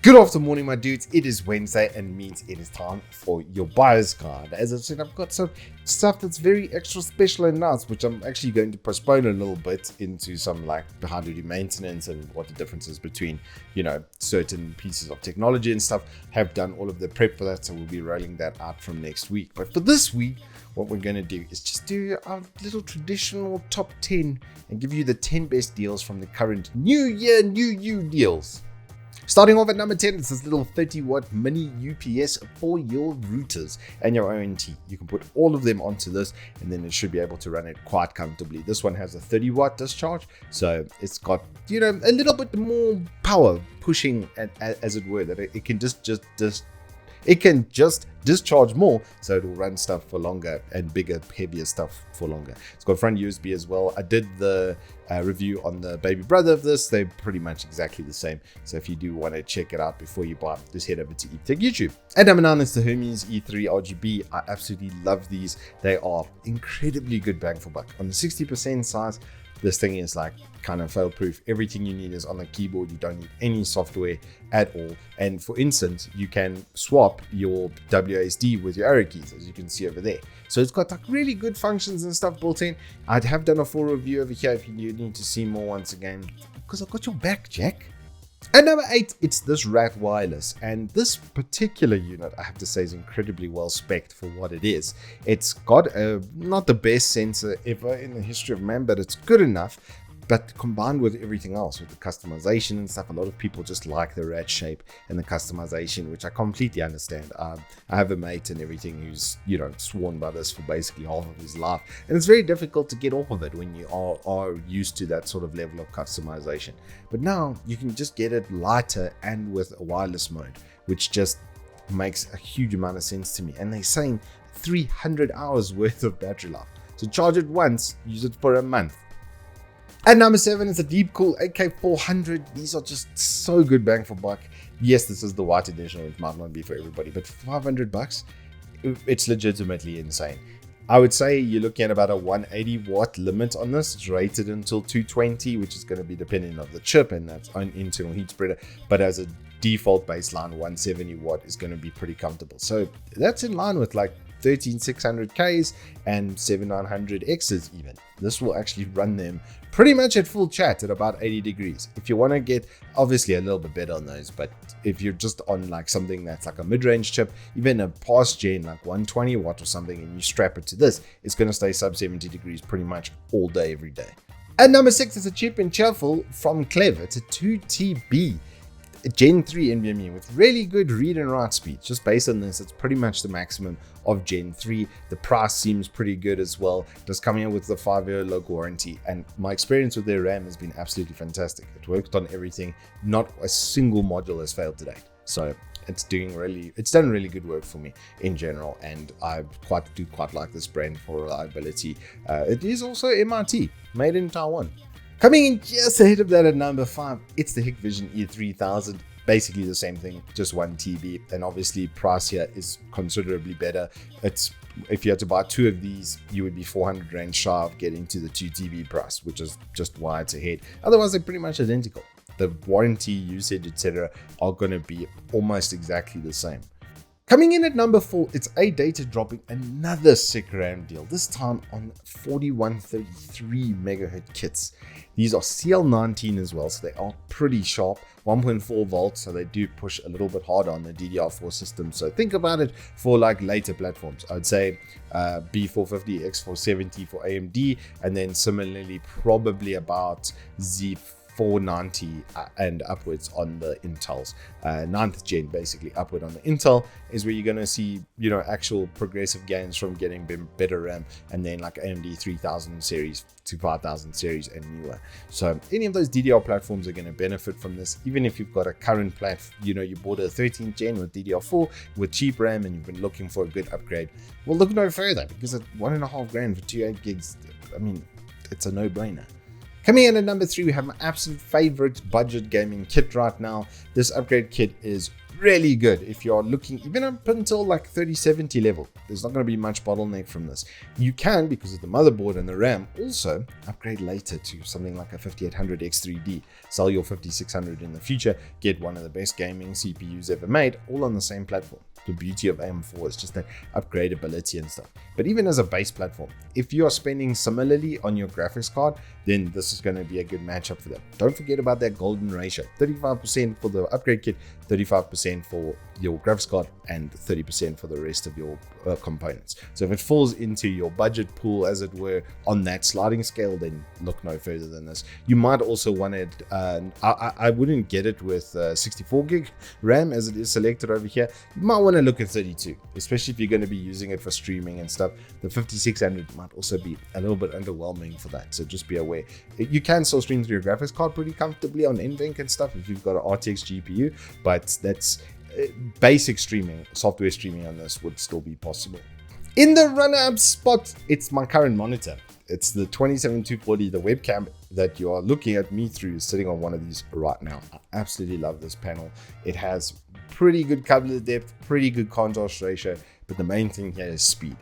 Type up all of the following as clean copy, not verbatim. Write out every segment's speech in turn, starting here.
Good afternoon, my dudes. It is Wednesday and means it is time for your buyer's guide. As I've said, I've got some stuff that's very extra special and nice, which I'm actually going to postpone a little bit into some like how to do maintenance and what the differences between, certain pieces of technology and stuff. Have done all of the prep for that, so we'll be rolling that out from next week. But for this week, what we're going to do is just do our little traditional top 10 and give you the 10 best deals from the current New Year, New You deals. Starting off at number 10, it's this little 30-watt mini UPS for your routers and your ONT. You can put all of them onto this, and then it should be able to run it quite comfortably. This one has a 30-watt discharge, so it's got, a little bit more power pushing, as it were, that it can just discharge more, so it will run stuff for longer and bigger, heavier stuff for longer. It's got front USB as well. I did the review on the baby brother of this. They're pretty much exactly the same. So if you do want to check it out before you buy, just head over to Evetech YouTube. At number 9 is the Hermes E3 RGB. I absolutely love these. They are incredibly good bang for buck. On the 60% size, this thing is like kind of fail-proof. Everything you need is on the keyboard. You don't need any software at all. And for instance, you can swap your WASD with your arrow keys, as you can see over there. So it's got like really good functions and stuff built in. I'd have done a full review over here if you need to see more once again, because I've got your back, Jack. At number 8, it's this R.A.T wireless, and this particular unit, I have to say, is incredibly well spec'd for what it is. It's got not the best sensor ever in the history of man, but it's good enough. But combined with everything else, with the customization and stuff, a lot of people just like the R.A.T shape and the customization, which I completely understand. I have a mate and everything who's, sworn by this for basically half of his life. And it's very difficult to get off of it when you are used to that sort of level of customization. But now you can just get it lighter and with a wireless mode, which just makes a huge amount of sense to me. And they're saying 300 hours worth of battery life. So charge it once, use it for a month. At number 7 is a Deepcool AK400. These are just so good bang for buck. Yes, this is the white edition, which might not be for everybody, but $500, it's legitimately insane. I would say you're looking at about a 180 watt limit on this. It's rated until 220, which is going to be depending on the chip and that's own internal heat spreader. But as a default baseline, 170 watt is going to be pretty comfortable. So that's in line with like 13600Ks and 7900Xs even. This will actually run them pretty much at full chat at about 80 degrees. If you want to get obviously a little bit better on those, but if you're just on like something that's like a mid-range chip, even a past gen like 120 watt or something, and you strap it to this, it's going to stay sub 70 degrees pretty much all day, every day. At number 6 is a cheap and cheerful from Klevv. It's a 2TB Gen 3 NVMe with really good read and write speeds. Just based on this, it's pretty much the maximum of Gen 3. The price seems pretty good as well. Just coming in with the 5-year local warranty, and my experience with their RAM has been absolutely fantastic. It worked on everything. Not a single module has failed to date. So it's done really good work for me in general, and I do quite like this brand for reliability. It is also MIT, made in Taiwan. Coming in just ahead of that at number 5, it's the Hikvision E3000. Basically the same thing, just 1 TB, and obviously price here is considerably better. If you had to buy 2 of these, you would be 400 Rand shy of getting to the 2 TB price, which is just why it's ahead. Otherwise, they're pretty much identical. The warranty, usage, etc. are going to be almost exactly the same. Coming in at number 4, it's Adata dropping another sick RAM deal, this time on 4133 MHz kits. These are CL19 as well, so they are pretty sharp, 1.4 volts, so they do push a little bit harder on the DDR4 system. So think about it for like later platforms. I'd say B450, X470 for AMD, and then similarly probably about Z490 and upwards on the Intels. 9th gen basically upward on the Intel is where you're going to see actual progressive gains from getting better RAM, and then like AMD 3000 series to 5000 series and newer. So any of those DDR platforms are going to benefit from this. Even if you've got a current platform, you bought a 13th gen with DDR4 with cheap RAM and you've been looking for a good upgrade, well, look no further, because at $1.5 grand for 28 gigs, I mean, it's a no-brainer. Coming in at number 3, we have my absolute favorite budget gaming kit right now. This upgrade kit is really good if you're looking even up until like 3070 level. There's not going to be much bottleneck from this. You can, because of the motherboard and the RAM, also upgrade later to something like a 5800 X3D. Sell your 5600 in the future, get one of the best gaming CPUs ever made, all on the same platform. The beauty of AM4 is just that upgradability and stuff. But even as a base platform, if you are spending similarly on your graphics card, then this is going to be a good matchup for them. Don't forget about that golden ratio: 35% for the upgrade kit, 35% for your graphics card, and 30% for the rest of your components. So if it falls into your budget pool, as it were, on that sliding scale, then look no further than this. You might also want it, I wouldn't get it with 64 gig RAM as it is selected over here. You might want to look at 32, especially if you're going to be using it for streaming and stuff. The 5600 might also be a little bit underwhelming for that, so just be aware. You can still stream through your graphics card pretty comfortably on NVENC and stuff if you've got an RTX GPU, but that's basic streaming, software streaming on this would still be possible. In the runner-up spot, it's my current monitor. It's the 27240, the webcam that you are looking at me through is sitting on one of these right now. I absolutely love this panel. It has pretty good color depth, pretty good contrast ratio, but the main thing here is speed.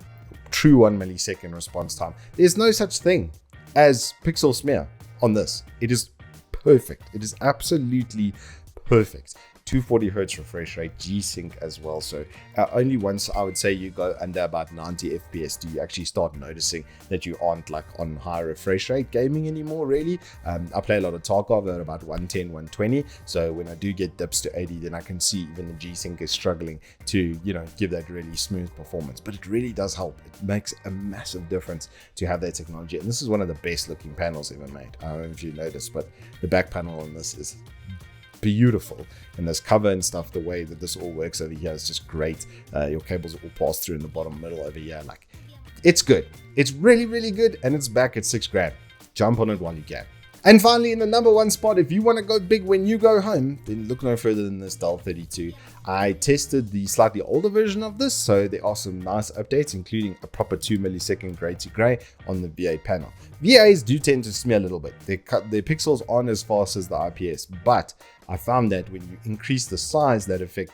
True 1 millisecond response time. There's no such thing as pixel smear on this. It is perfect. It is absolutely perfect. 240 hertz refresh rate, G-Sync as well. So only once I would say you go under about 90 FPS do you actually start noticing that you aren't like on high refresh rate gaming anymore, really. I play a lot of Tarkov at about 110, 120. So when I do get dips to 80, then I can see even the G-Sync is struggling to, you know, give that really smooth performance. But it really does help. It makes a massive difference to have that technology. And this is one of the best looking panels ever made. I don't know if you noticed, but the back panel on this is beautiful, and this cover and stuff, the way that this all works over here is just great. Your cables all pass through in the bottom middle over here. Like, it's good. It's really, really good, and it's back at $6,000. Jump on it while you can. And finally, in the number one spot, if you want to go big when you go home, then look no further than this Dell 32. I tested the slightly older version of this, so there are some nice updates, including a proper 2 millisecond gray to gray on the VA panel. VAs do tend to smear a little bit. Their pixels aren't as fast as the IPS, but I found that when you increase the size, that effect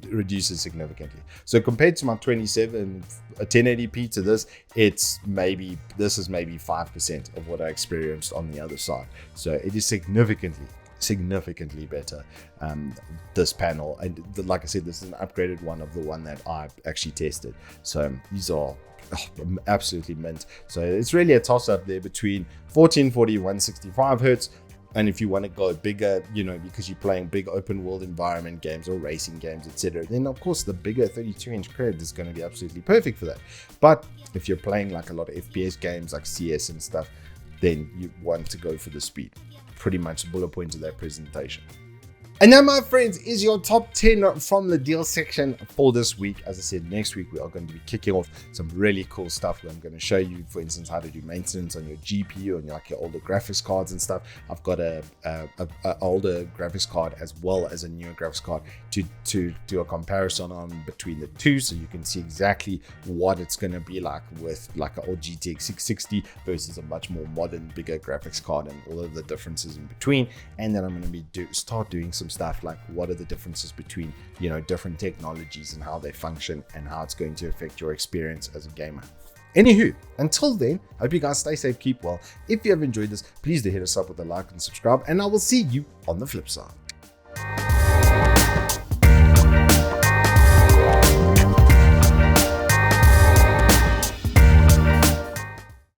reduces significantly. So compared to my 1080p to this, this is maybe 5% of what I experienced on the other side. So it is significantly better, this panel. And like I said, this is an upgraded one of the one that I actually tested. So these are absolutely mint. So it's really a toss up there between 1440, 165 hertz. And if you want to go bigger, you know, because you're playing big open world environment games or racing games, etc., then of course the bigger 32-inch Klevv is going to be absolutely perfect for that. But if you're playing like a lot of FPS games like CS and stuff, then you want to go for the speed. Pretty much the bullet point of that presentation. And that, my friends, is your top 10 from the deal section for this week. As I said, next week we are going to be kicking off some really cool stuff where I'm going to show you, for instance, how to do maintenance on your GPU and like your older graphics cards and stuff. I've got a older graphics card as well as a newer graphics card to do a comparison on between the two, so you can see exactly what it's going to be like with like an old GTX 660 versus a much more modern, bigger graphics card and all of the differences in between. And then I'm going to be start doing some stuff like what are the differences between, you know, different technologies and how they function and how it's going to affect your experience as a gamer. Anywho, until then, I hope you guys stay safe, keep well. If you have enjoyed this, please do hit us up with a like and subscribe, and I will see you on the flip side.